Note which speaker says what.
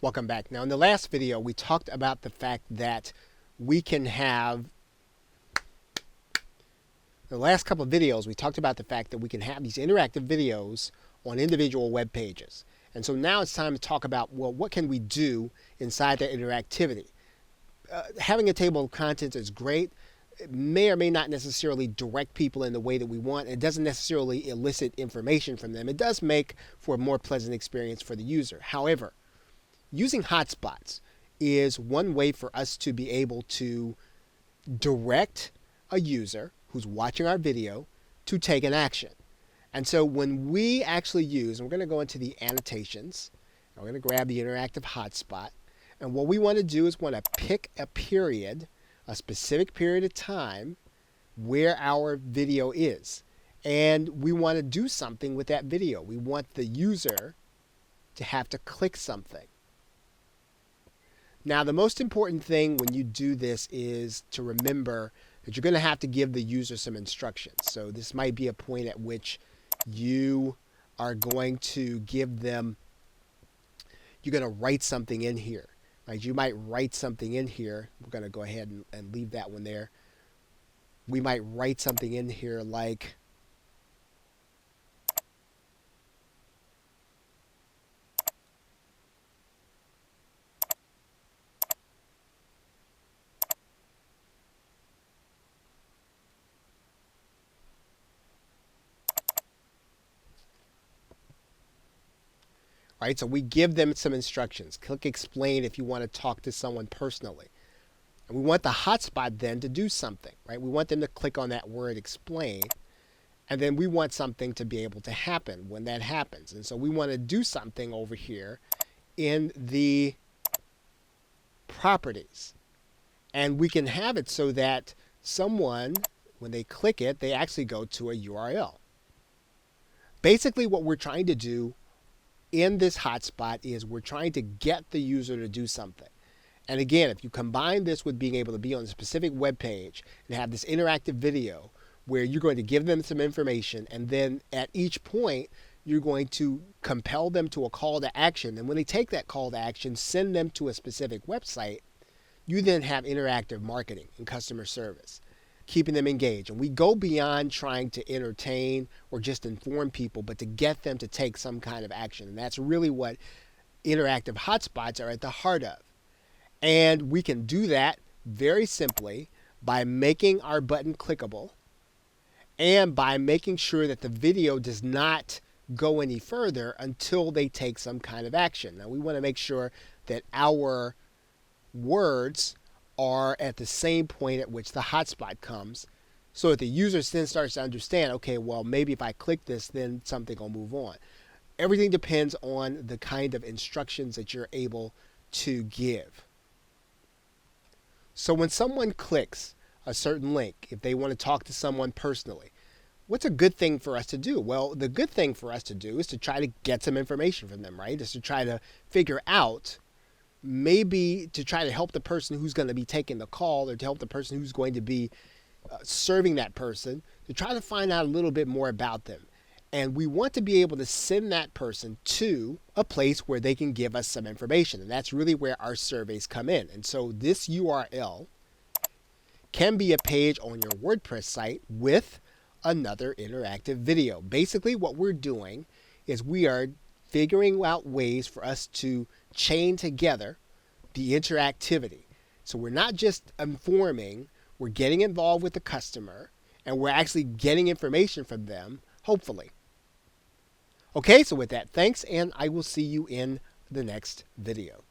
Speaker 1: Welcome back. Now in the last video we talked about the fact that we can have the last couple of videos we talked about the fact that we can have these interactive videos on individual web pages. And so now it's time to talk about, well, what can we do inside that interactivity? Having a table of contents is great. It may or may not necessarily direct people in the way that we want. It doesn't necessarily elicit information from them. It does make for a more pleasant experience for the user. However, using hotspots is one way for us to be able to direct a user who's watching our video to take an action. And so when we actually use, and we're going to go into the annotations, and we're going to grab the interactive hotspot, and what we want to do is want to pick a period, a specific period of time where our video is. And we want to do something with that video. We want the user to have to click something. Now, the most important thing when you do this is to remember that you're going to have to give the user some instructions. So this might be a point at which you are going to give them, you're going to write something in here. Right? You might write something in here. We're going to go ahead and leave that one there. We might write something in here like, right? So we give them some instructions. Click explain if you want to talk to someone personally. And we want the hotspot then to do something, right? We want them to click on that word explain. And then we want something to be able to happen when that happens. And so we want to do something over here in the properties. And we can have it so that someone, when they click it, they actually go to a URL. Basically what we're trying to do in this hotspot is we're trying to get the user to do something. And again, if you combine this with being able to be on a specific web page and have this interactive video where you're going to give them some information, and then at each point you're going to compel them to a call to action, and when they take that call to action, send them to a specific website, you then have interactive marketing and customer service, keeping them engaged. And we go beyond trying to entertain or just inform people, but to get them to take some kind of action. And that's really what interactive hotspots are at the heart of. And we can do that very simply by making our button clickable and by making sure that the video does not go any further until they take some kind of action. Now we want to make sure that our words are at the same point at which the hotspot comes, so that the user then starts to understand, okay, well, maybe if I click this, then something will move on. Everything depends on the kind of instructions that you're able to give. So when someone clicks a certain link, if they want to talk to someone personally, what's a good thing for us to do? Well, the good thing for us to do is to try to get some information from them, right? Is to try to figure out, maybe to try to help the person who's going to be taking the call, or to help the person who's going to be serving that person, to try to find out a little bit more about them. And we want to be able to send that person to a place where they can give us some information. And that's really where our surveys come in. And so this URL can be a page on your WordPress site with another interactive video. Basically what we're doing is we are figuring out ways for us to chain together the interactivity. So we're not just informing, we're getting involved with the customer, and we're actually getting information from them, hopefully. Okay, so with that, thanks, and I will see you in the next video.